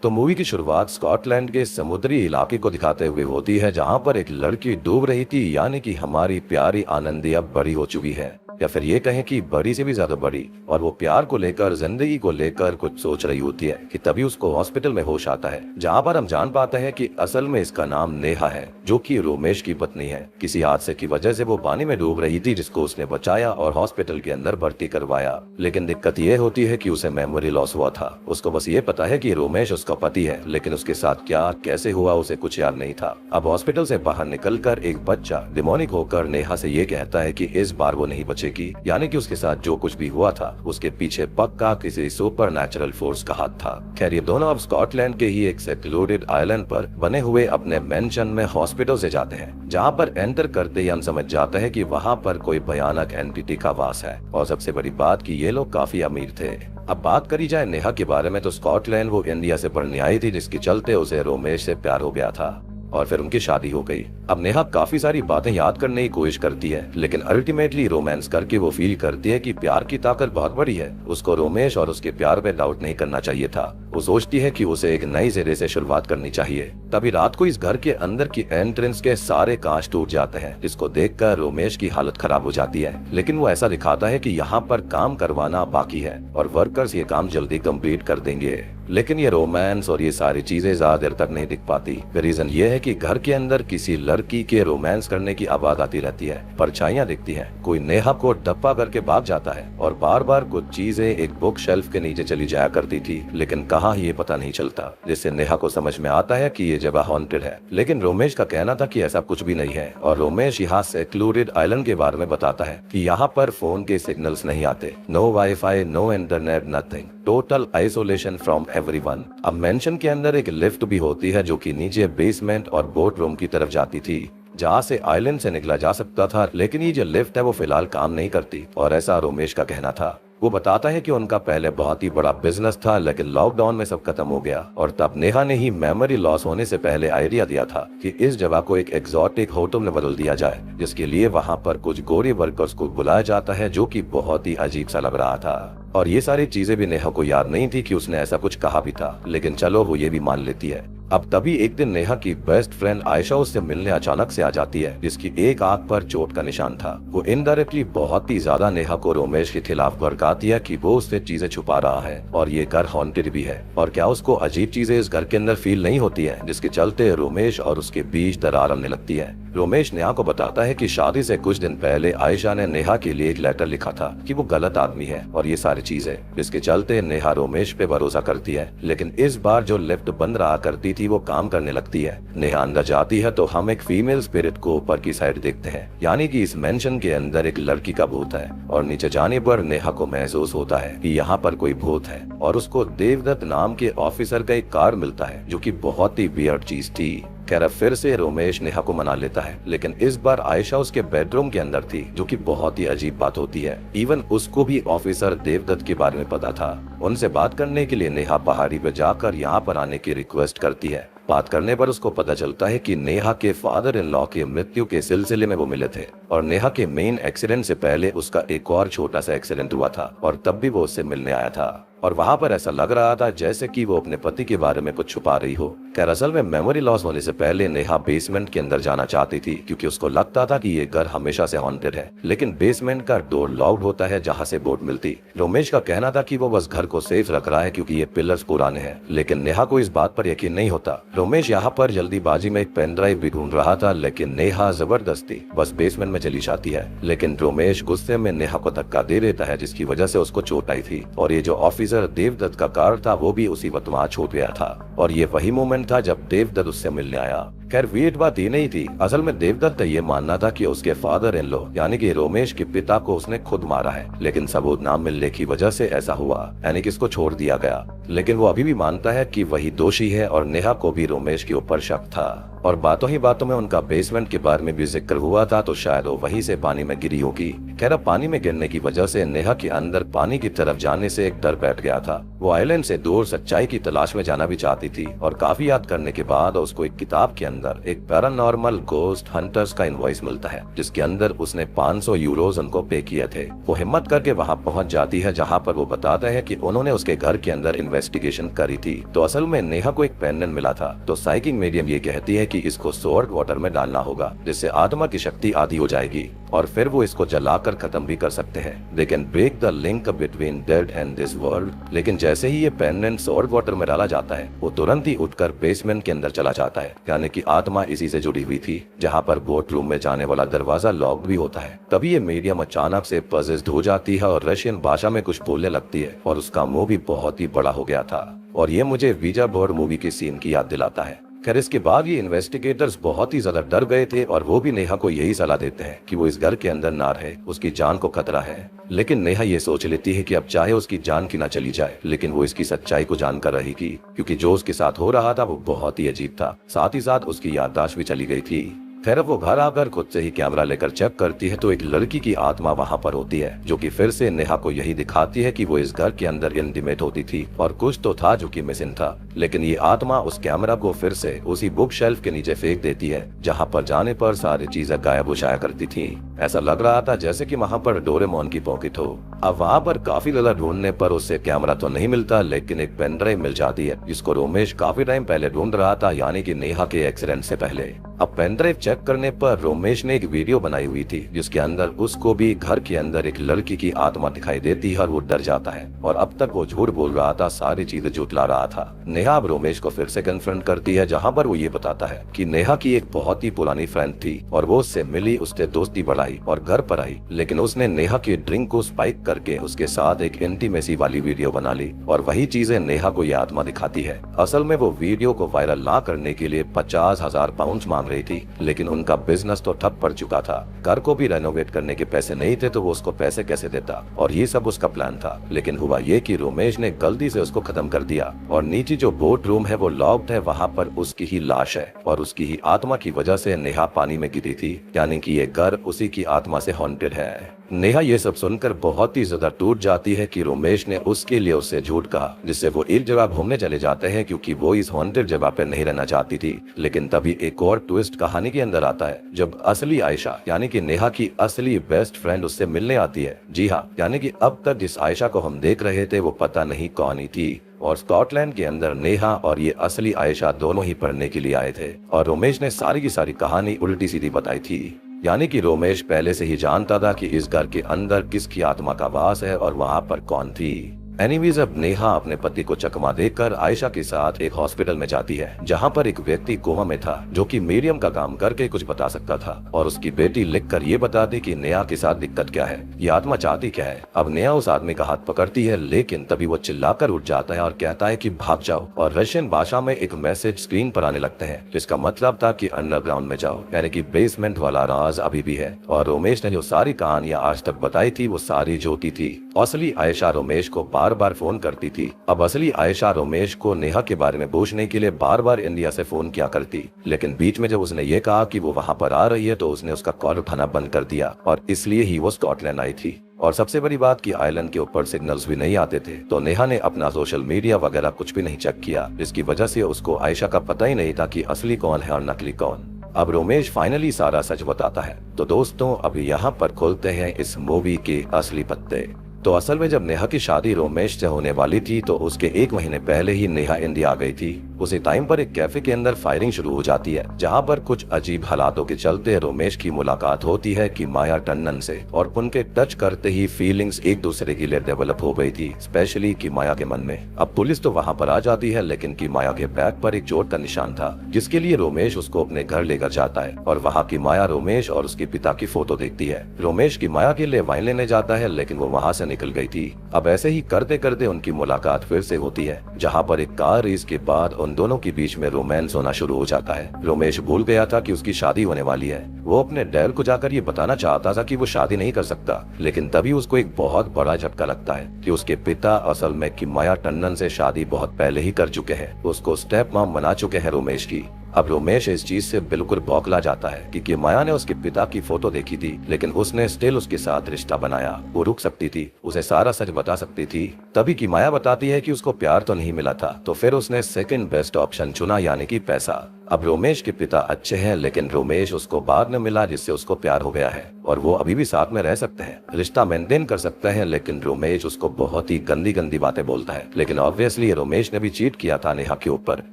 तो मूवी की शुरुआत स्कॉटलैंड के समुद्री इलाके को दिखाते हुए होती है, जहां पर एक लड़की डूब रही थी, यानी कि हमारी प्यारी आनंदी अब बड़ी हो चुकी है, या फिर ये कहें कि बड़ी से भी ज्यादा बड़ी। और वो प्यार को लेकर, जिंदगी को लेकर कुछ सोच रही होती है कि तभी उसको हॉस्पिटल में होश आता है, जहां पर हम जान पाते हैं कि असल में इसका नाम नेहा है, जो कि रोमेश की पत्नी है। किसी हादसे की वजह से वो पानी में डूब रही थी, जिसको उसने बचाया और हॉस्पिटल के अंदर भर्ती करवाया। लेकिन दिक्कत ये होती है कि उसे मेमोरी लॉस हुआ था। उसको बस ये पता है कि रोमेश उसका पति है, लेकिन उसके साथ क्या कैसे हुआ उसे कुछ याद नहीं था। अब हॉस्पिटल से बाहर निकलकर एक बच्चा डिमोनिक होकर नेहा से ये कहता है कि इस बार वो नहीं बचेगी, यानी कि उसके साथ जो कुछ भी हुआ था उसके पीछे पक्का किसी सुपर नेचुरल फोर्स का हाथ था। खैर, ये दोनों अब स्कॉटलैंड के ही एक सेक्लूडेड आइलैंड पर बने हुए अपने मेंशन में हॉस्पिटल से जाते हैं, जहां पर एंटर करते ही हम समझ जाते हैं कि वहां पर कोई भयानक एंटिटी का वास है। और सबसे बड़ी बात कि ये लोग काफी अमीर थे। अब बात करी जाए नेहा के बारे में, तो स्कॉटलैंड वो इंडिया से पढ़ने आई थी, जिसके चलते उसे रोमेश से प्यार हो गया था और फिर उनकी शादी हो गई। अब नेहा काफी सारी बातें याद करने की कोशिश करती है, लेकिन अल्टीमेटली रोमांस करके वो फील करती है कि प्यार की ताकत बहुत बड़ी है। उसको रोमेश और उसके प्यार पे डाउट नहीं करना चाहिए था। वो सोचती है कि उसे एक नई सिरे से शुरुआत करनी चाहिए। तभी रात को इस घर के अंदर की एंट्रेंस के सारे कांच टूट जाते हैं, जिसको देखकर रोमेश की हालत खराब हो जाती है। लेकिन वो ऐसा दिखाता है कि यहाँ पर काम करवाना बाकी है और वर्कर्स ये काम जल्दी कंप्लीट कर देंगे। लेकिन ये रोमांस और ये सारी चीजें ज्यादा देर तक नहीं दिख पाती। रीजन ये है कि घर के अंदर किसी लड़की के रोमांस करने की आवाज आती रहती है, परछाइयां दिखती हैं, कोई नेहा को डप्पा करके भाग जाता है और बार बार कुछ चीजें एक बुक शेल्फ के नीचे चली जाया करती थी, लेकिन कहाँ ये पता नहीं चलता, जिससे नेहा को समझ में आता है कि ये जगह हॉन्टेड है। लेकिन रोमेश का कहना था कि ऐसा कुछ भी नहीं है, और रोमेश यहाँ सेक्लूडेड आइलैंड के बारे में बताता है कि यहाँ पर फोन के सिग्नल्स नहीं आते, no WiFi, no internet, nothing, total isolation from everyone. अब मेंशन के अंदर एक लिफ्ट भी होती है, जो कि नीचे बेसमेंट और बोट रूम की तरफ जाती थी, जहाँ से आइलैंड से निकला जा सकता था। लेकिन ये जो लिफ्ट है वो फिलहाल काम नहीं करती, और ऐसा रोमेश का कहना था। वो बताता है कि उनका पहले बहुत ही बड़ा बिजनेस था, लेकिन लॉकडाउन में सब खत्म हो गया, और तब नेहा ने ही मेमोरी लॉस होने से पहले आइडिया दिया था कि इस जगह को एक एक्सोटिक होटल में बदल दिया जाए, जिसके लिए वहाँ पर कुछ गोरे वर्कर्स को बुलाया जाता है, जो कि बहुत ही अजीब सा लग रहा था। और ये सारी चीजें भी नेहा को याद नहीं थी कि उसने ऐसा कुछ कहा भी था, लेकिन चलो वो ये भी मान लेती है। अब तभी एक दिन नेहा की बेस्ट फ्रेंड आयशा उससे मिलने अचानक से आ जाती है, जिसकी एक आंख पर चोट का निशान था। वो इनडायरेक्टली बहुत ही ज्यादा नेहा को रोमेश के खिलाफ भड़काती है कि वो उससे चीजें छुपा रहा है और ये घर हॉन्टेड भी है, और क्या उसको अजीब चीजें इस घर के अंदर फील नहीं होती है, जिसके चलते रोमेश और उसके बीच दरार आने लगती है। रोमेश नेहा को बताता है कि शादी से कुछ दिन पहले आयशा ने नेहा के लिए एक लेटर लिखा था कि वो गलत आदमी है और ये सारी चीजें, जिसके चलते नेहा रोमेश पे भरोसा करती है। लेकिन इस बार जो लिफ्ट बंद रहा करती थी वो काम करने लगती है। नेहा अंदर जाती है तो हम एक फीमेल स्पिरिट को ऊपर की साइड देखते हैं, यानी कि इस मेंशन के अंदर एक लड़की का भूत है, और नीचे जाने पर नेहा को महसूस होता है कि यहाँ पर कोई भूत है, और उसको देवदत्त नाम के ऑफिसर का एक कार्ड मिलता है, जो कि बहुत ही वियर्ड चीज थी। खैर, फिर से रोमेश नेहा को मना लेता है, लेकिन इस बार आयशा उसके बेडरूम के अंदर थी, जो कि बहुत ही अजीब बात होती है। इवन उसको भी ऑफिसर देवदत्त के बारे में पता था। उनसे बात करने के लिए नेहा पहाड़ी पे जाकर यहाँ पर आने की रिक्वेस्ट करती है। बात करने पर उसको पता चलता है कि नेहा के फादर इन लॉ की मृत्यु के सिलसिले में वो मिले थे, और नेहा के मेन एक्सीडेंट से पहले उसका एक और छोटा सा एक्सीडेंट हुआ था, और तब भी वो उससे मिलने आया था, और वहाँ पर ऐसा लग रहा था जैसे कि वो अपने पति के बारे में कुछ छुपा रही हो। खैर, असल में मेमोरी लॉस होने से पहले नेहा बेसमेंट के अंदर जाना चाहती थी, क्योंकि उसको लगता था कि ये घर हमेशा से हॉन्टेड है, लेकिन बेसमेंट का डोर लॉक्ड होता है, जहाँ से बोट मिलती। रोमेश का कहना था कि वो बस घर को सेफ रख रहा है क्योंकि ये पिलर्स पुराने हैं, लेकिन नेहा को इस बात पर यकीन नहीं होता। रोमेश यहाँ पर जल्दीबाजी में एक पेन ड्राइव भी ढूंढ रहा था, लेकिन नेहा जबरदस्ती बस बेसमेंट में चली जाती है। लेकिन रोमेश गुस्से में नेहा को धक्का दे देता है, जिसकी वजह से उसको चोट आई थी, और ये जो ऑफिसर देवदत्त का कार था वो भी उसी वक्त वहाँ छूट गया था, और ये वही मोमेंट था जब देवदत्त उससे मिलने आया। खैर, वियर्ड बात ये नहीं थी, असल में देवदत्त ये मानना था कि उसके फादर इन लॉ यानी कि रोमेश के पिता को उसने खुद मारा है, लेकिन सबूत ना मिलने की वजह से ऐसा हुआ, यानी कि इसको छोड़ दिया गया। लेकिन वो अभी भी मानता है कि वही दोषी है, और नेहा को भी रोमेश के ऊपर शक था। और बातों ही बातों में उनका बेसमेंट के बारे में भी जिक्र हुआ था, तो शायद वो वहीं से पानी में गिरी होगी। खैर, पानी में गिरने की वजह से नेहा के अंदर पानी की तरफ जाने से एक डर बैठ गया था। वो आइलैंड से दूर सच्चाई की तलाश में जाना भी चाहती थी और काफी याद करने के बाद उसको एक किताब के अंदर एक पैरानॉर्मल गोस्ट हंटर्स का इनवॉइस मिलता है, जिसके अंदर उसने 500 यूरोज उनको पे किए थे। वो हिम्मत करके वहाँ पहुँच जाती है, जहाँ पर वो बताते हैं कि उन्होंने उसके घर के अंदर इन्वेस्टिगेशन करी थी। तो असल में नेहा को एक पेंडेंट मिला था। तो साइकिक मीडियम ये कहती है कि इसको सोल्ट वाटर में डालना होगा, जिससे आत्मा की शक्ति आधी हो जाएगी और फिर वो इसको जलाकर खत्म भी कर सकते हैं। They can break the link between dead and this world. लेकिन जैसे ही ये पेंडेंट सोल्ट वाटर में डाला जाता है, वो तुरंत ही उठकर बेसमेंट के अंदर चला जाता है, यानी कि आत्मा इसी से जुड़ी हुई थी, जहाँ पर बोट रूम में जाने वाला दरवाजा लॉक भी होता है। तभी ये मीडियम अचानक से पजेस्ड हो जाती है और रशियन भाषा में कुछ बोलने लगती है और उसका मुंह भी बहुत ही बड़ा हो गया था। और ये मुझे वीजा बोर्ड मूवी के सीन की याद दिलाता है। खैर इसके बाद ये इन्वेस्टिगेटर्स बहुत ही ज्यादा डर गए थे और वो भी नेहा को यही सलाह देते हैं कि वो इस घर के अंदर ना रहे, उसकी जान को खतरा है। लेकिन नेहा ये सोच लेती है कि अब चाहे उसकी जान की ना चली जाए, लेकिन वो इसकी सच्चाई को जानकर रहेगी, क्योंकि जो उसके साथ हो रहा था वो बहुत ही अजीब था। साथ ही साथ उसकी याददाश्त भी चली गई थी। खैर वो घर आकर खुद से ही कैमरा लेकर चेक करती है तो एक लड़की की आत्मा वहाँ पर होती है, जो कि फिर से नेहा को यही दिखाती है कि वो इस घर के अंदर इंटीमेट होती थी और कुछ तो था जो कि मिसिंग था। लेकिन ये आत्मा उस कैमरा को फिर से उसी बुक शेल्फ के नीचे फेंक देती है, जहाँ पर जाने पर सारी चीजें गायब हो जाया करती थी। ऐसा लग रहा था जैसे कि वहाँ पर डोरेमोन की पॉकेट हो। अब वहाँ पर काफी ज्यादा ढूंढने पर उससे कैमरा तो नहीं मिलता, लेकिन एक पेन ड्राइव मिल जाती है, जिसको रोमेश काफी टाइम पहले ढूंढ रहा था, यानी कि नेहा के एक्सीडेंट से पहले। अब पेन ड्राइव चेक करने पर रोमेश ने एक वीडियो बनाई हुई थी, जिसके अंदर उसको भी घर के अंदर एक लड़की की आत्मा दिखाई देती है और वो डर जाता है। और अब तक वो झूठ बोल रहा था, सारी चीजें झुठला रहा था। नेहा अब रोमेश को फिर से कन्फ्रंट करती है, जहाँ पर वो ये बताता है कि नेहा की एक बहुत ही पुरानी फ्रेंड थी और वो उससे मिली, उससे दोस्ती बढ़ाई और घर पर आई, लेकिन उसने नेहा के ड्रिंक को स्पाइक करके उसके साथ एक इंटीमेसी वाली वीडियो बना ली और वही चीजें नेहा को ये आत्मा दिखाती है। असल में वो वीडियो को वायरल ना करने के लिए 50,000 पाउंड मांग रही थी, लेकिन उनका बिजनेस तो ठप पड़ चुका था। घर को भी रेनोवेट करने के पैसे नहीं थे, तो वो उसको पैसे कैसे देता। और ये सब उसका प्लान था। लेकिन हुआ ये कि रोमेश ने गलती से उसको खत्म कर दिया और नीचे जो बोट रूम है वो लॉक्ड है, वहाँ पर उसकी ही लाश है और उसकी ही आत्मा की वजह से नेहा पानी में गिरी थी, यानी कि ये घर उसी की आत्मा से हॉन्टेड है। नेहा ये सब सुनकर बहुत ही ज्यादा टूट जाती है कि रोमेश ने उसके लिए उससे झूठ कहा, जिससे वो एक जगह घूमने चले जाते हैं, क्योंकि वो इस हॉन्टेड जगह पे नहीं रहना चाहती थी। लेकिन तभी एक और ट्विस्ट कहानी के अंदर आता है, जब असली आयशा यानी कि नेहा की असली बेस्ट फ्रेंड उससे मिलने आती है। जी हाँ, यानी कि अब तक जिस आयशा को हम देख रहे थे वो पता नहीं कौन ही थी। और स्कॉटलैंड के अंदर नेहा और ये असली आयशा दोनों ही पढ़ने के लिए आए थे और रोमेश ने सारी की सारी कहानी उल्टी सीधी बताई थी। यानी कि रोमेश पहले से ही जानता था कि इस घर के अंदर किसकी आत्मा का वास है और वहाँ पर कौन थी। एनीवेज अब नेहा अपने पति को चकमा देकर आयशा के साथ एक हॉस्पिटल में जाती है, जहाँ पर एक व्यक्ति कोमा में था, जो कि मीडियम का काम करके कुछ बता सकता था। और उसकी बेटी लिखकर ये बताती कि नेहा के साथ दिक्कत क्या है, ये आत्मा चाहती क्या है। अब नेहा उस आदमी का हाथ पकड़ती है, लेकिन तभी वो चिल्लाकर उठ जाता है और कहता है कि भाग जाओ। और रशियन भाषा में एक मैसेज स्क्रीन पर आने लगते हैं, जिसका मतलब था कि अंडरग्राउंड में जाओ, यानी कि बेसमेंट वाला राज अभी भी है। और रोमेश ने जो सारी कहानियां आज तक बताई थी वो सारी झूठी थी। असली आयशा रोमेश को बार बार फोन करती थी। अब असली आयशा रोमेश को नेहा के बारे में पूछने के लिए बार बार इंडिया से फोन किया करती, लेकिन बीच में जब उसने ये कहा कि वो वहाँ पर आ रही है तो उसने उसका कॉल उठाना बंद कर दिया और इसलिए ही वो स्कॉटलैंड आई थी। और सबसे बड़ी बात कि आइलैंड के ऊपर सिग्नल्स भी नहीं आते थे, तो नेहा ने अपना सोशल मीडिया वगैरह कुछ भी नहीं चेक किया, जिसकी वजह से उसको आयशा का पता ही नहीं था कि असली कौन है और नकली कौन। अब रोमेश फाइनली सारा सच बताता है। तो दोस्तों अभी यहाँ पर खोलते हैं इस मूवी के असली पत्ते। तो असल में जब नेहा की शादी रोमेश से होने वाली थी तो उसके 1 महीने पहले ही नेहा इंडिया आ गई थी। उसी टाइम पर एक कैफे के अंदर फायरिंग शुरू हो जाती है, जहां पर कुछ अजीब हालातों के चलते रोमेश की मुलाकात होती है कि माया टंडन से, और उनके टच करते ही फीलिंग्स एक दूसरे के लिए डेवलप हो गई थी, स्पेशली की माया के मन में। अब पुलिस तो वहां पर आ जाती है, लेकिन की माया के बैग पर एक चोट का निशान था, जिसके लिए रोमेश उसको अपने घर लेकर जाता है। और वहाँ की माया रोमेश और उसके पिता की फोटो देखती है। रोमेश की माया के लिए वाइन लेने जाता है, लेकिन वो वहाँ से निकल गई थी। अब ऐसे ही करते करते उनकी मुलाकात फिर से होती है, जहाँ पर एक कार रेस के बाद उन दोनों के बीच में रोमांस होना शुरू हो जाता है। रोमेश भूल गया था कि उसकी शादी होने वाली है। वो अपने डैड को जाकर ये बताना चाहता था कि वो शादी नहीं कर सकता, लेकिन तभी उसको एक बहुत बड़ा झटका लगता है कि उसके पिता असल में की माया टंडन से शादी बहुत पहले ही कर चुके हैं। उसको स्टेप मॉम बना चुके हैं रोमेश की। अब रोमेश इस चीज से बिल्कुल बौखला जाता है कि माया ने उसके पिता की फोटो देखी थी, लेकिन उसने स्टिल उसके साथ रिश्ता बनाया। वो रुक सकती थी, उसे सारा सच बता सकती थी। तभी की माया बताती है कि उसको प्यार तो नहीं मिला था, तो फिर उसने सेकंड बेस्ट ऑप्शन चुना, यानी कि पैसा। अब रोमेश के पिता अच्छे हैं, लेकिन रोमेश उसको बाद में मिला जिससे उसको प्यार हो गया है और वो अभी भी साथ में रह सकते हैं, रिश्ता मेंटेन कर सकते हैं। लेकिन रोमेश उसको बहुत ही गंदी गंदी बातें बोलता है। लेकिन ऑब्वियसली रोमेश ने भी चीट किया था नेहा के ऊपर,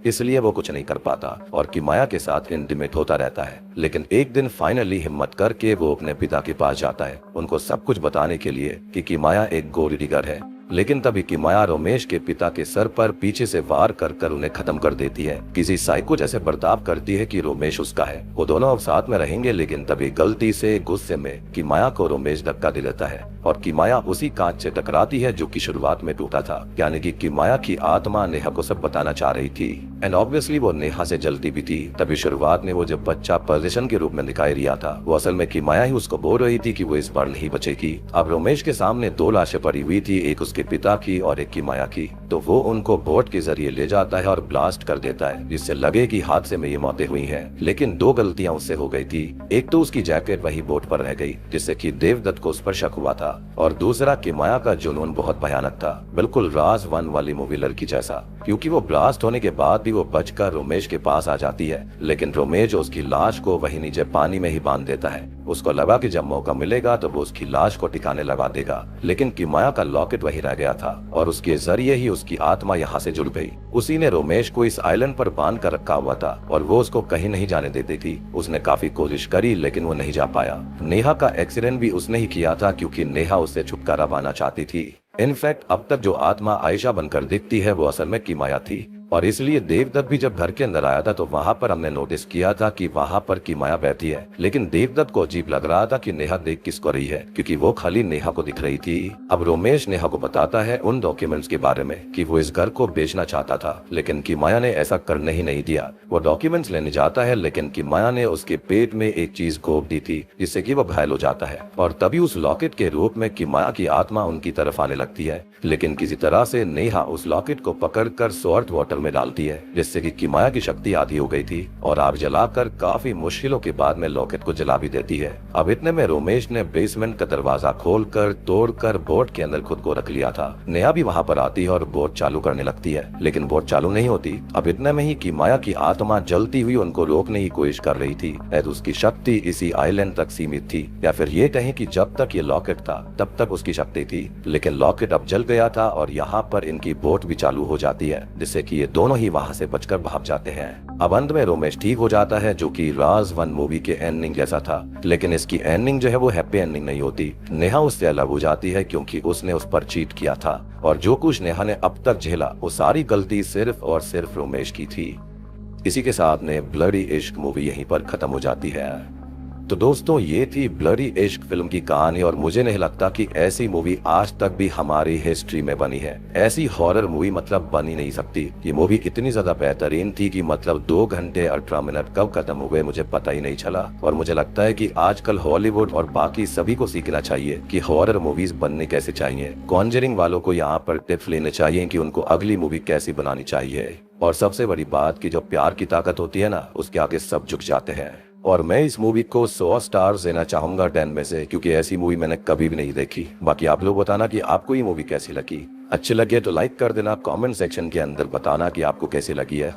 इसलिए वो कुछ नहीं कर पाता और की माया के साथ इंटीमेट होता रहता है। लेकिन एक दिन फाइनली हिम्मत करके वो अपने पिता के पास जाता है, उनको सब कुछ बताने के लिए कि माया एक गोली डिगर है। लेकिन तभी की माया रोमेश के पिता के सर पर पीछे से वार कर कर उन्हें खत्म कर देती है। किसी साइको जैसे बर्ताव करती है कि रोमेश उसका है, वो दोनों अब साथ में रहेंगे। लेकिन तभी गलती से गुस्से में की माया को रोमेश धक्का दे देता है और की माया उसी कांच से टकराती है जो कि शुरुआत में टूटा था। यानी कि माया की आत्मा नेहा को सब बताना चाह रही थी एंड ऑब्वियसली वो नेहा से जलती भी थी। तभी शुरुआत में वो जब बच्चा पोजीशन के रूप में दिखाई दिया था, वो असल में की माया ही उसको बोल रही थी कि वो इस बार नहीं बचेगी। अब रोमेश के सामने दो लाशें पड़ी हुई थी, एक उसके पिता की और एक की माया की। तो वो उनको बोट के जरिए ले जाता है और ब्लास्ट कर देता है, जिससे लगे कि हादसे में ये मौतें हुई हैं। लेकिन दो गलतियां उससे हो गई थी। एक तो उसकी जैकेट वही बोट पर रह गई, जिससे कि देवदत्त को उस पर शक हुआ था, और दूसरा की माया का जुनून बहुत भयानक था, बिल्कुल राज 1 वाली मूवी लड़की जैसा। क्योंकि वो ब्लास्ट होने के बाद भी वो बचकर रोमेश के पास आ जाती है, लेकिन रोमेश उसकी लाश को वहीं नीचे पानी में ही बांध देता है। उसको लगा कि जब मौका मिलेगा तो वो उसकी लाश को ठिकाने लगा देगा। लेकिन की माया का लॉकेट वही रह गया था और उसके जरिए ही उसकी आत्मा यहाँ से जुड़ गई। उसी ने रोमेश को इस आइलैंड पर बांध कर रखा हुआ था और वो उसको कहीं नहीं जाने देती थी। उसने काफी कोशिश करी लेकिन वो नहीं जा पाया। नेहा का एक्सीडेंट भी उसने ही किया था, क्योंकि नेहा उससे छुटकारा पाना चाहती थी। इनफैक्ट अब तक जो आत्मा आयशा बनकर दिखती है वो असल में की माया थी, और इसलिए देवदत्त भी जब घर के अंदर आया था तो वहाँ पर हमने नोटिस किया था कि वहाँ पर की माया बैठी है। लेकिन देवदत्त को अजीब लग रहा था कि नेहा देख किसको रही है, क्योंकि वो खाली नेहा को दिख रही थी। अब रोमेश नेहा को बताता है उन डॉक्यूमेंट्स के बारे में कि वो इस घर को बेचना चाहता था, लेकिन की माया ने ऐसा करने ही नहीं दिया। वो डॉक्यूमेंट्स लेने जाता है, लेकिन की माया ने उसके पेट में एक चीज घोप दी थी, जिससे कि वो घायल हो जाता है। और तभी उस लॉकेट के रूप में की माया की आत्मा उनकी तरफ आने लगती है। लेकिन किसी तरह से नेहा उस लॉकेट को पकड़कर सॉल्ट वाटर में डालती है, जिससे कि माया की शक्ति आधी हो गई थी और आग जलाकर काफी मुश्किलों के बाद में लॉकेट को जला भी देती है। अब इतने में रोमेश ने बेसमेंट का दरवाजा खोलकर तोड़कर बोट के अंदर खुद को रख लिया था। नेहा भी वहाँ पर आती है और बोट चालू करने लगती है, लेकिन बोट चालू नहीं होती। अब इतने में ही की माया की आत्मा जलती हुई उनको रोकने की कोशिश कर रही थी। उसकी शक्ति इसी आइलैंड तक सीमित थी, या फिर ये कहें कि जब तक ये लॉकेट था तब तक उसकी शक्ति थी। लेकिन लॉकेट अब जल गया था और यहाँ पर इनकी बोट भी चालू हो जाती है, जिससे कि ये दोनों ही वहाँ से बचकर भाग जाते हैं। अब अंत में रोमेश ठीक हो जाता है, जो कि राज 1 मूवी के एंडिंग जैसा था। लेकिन इसकी एंडिंग जो है वो हैप्पी एंडिंग नहीं होती। नेहा उससे अलग हो जाती है क्योंकि उसने उस पर चीट किया था, और जो कुछ नेहा ने अब तक झेला वो सारी गलती सिर्फ और सिर्फ रोमेश की थी। इसी के साथ ने ब्लडी इश्क मूवी यहीं पर खत्म हो जाती है। तो दोस्तों ये थी ब्लडी इश्क फिल्म की कहानी, और मुझे नहीं लगता कि ऐसी मूवी आज तक भी हमारी हिस्ट्री में बनी है। ऐसी हॉरर मूवी मतलब बन ही नहीं सकती। ये मूवी इतनी ज्यादा बेहतरीन थी कि मतलब 2 घंटे 18 मिनट कब खत्म हो गए मुझे पता ही नहीं चला। और मुझे लगता है कि आजकल हॉलीवुड और बाकी सभी को सीखना चाहिए कि हॉरर मूवीज बनने कैसे चाहिए। कॉन्जरिंग वालों को यहाँ पर टिप्स लेने चाहिए कि उनको अगली मूवी कैसी बनानी चाहिए। और सबसे बड़ी बात कि जो प्यार की ताकत होती है ना, उसके आगे सब झुक जाते हैं। और मैं इस मूवी को 100 स्टार्स देना चाहूंगा 10 में से, क्योंकि ऐसी मूवी मैंने कभी भी नहीं देखी। बाकी आप लोग बताना कि आपको ये मूवी कैसी लगी। अच्छी लगे तो लाइक कर देना, कमेंट सेक्शन के अंदर बताना कि आपको कैसी लगी है।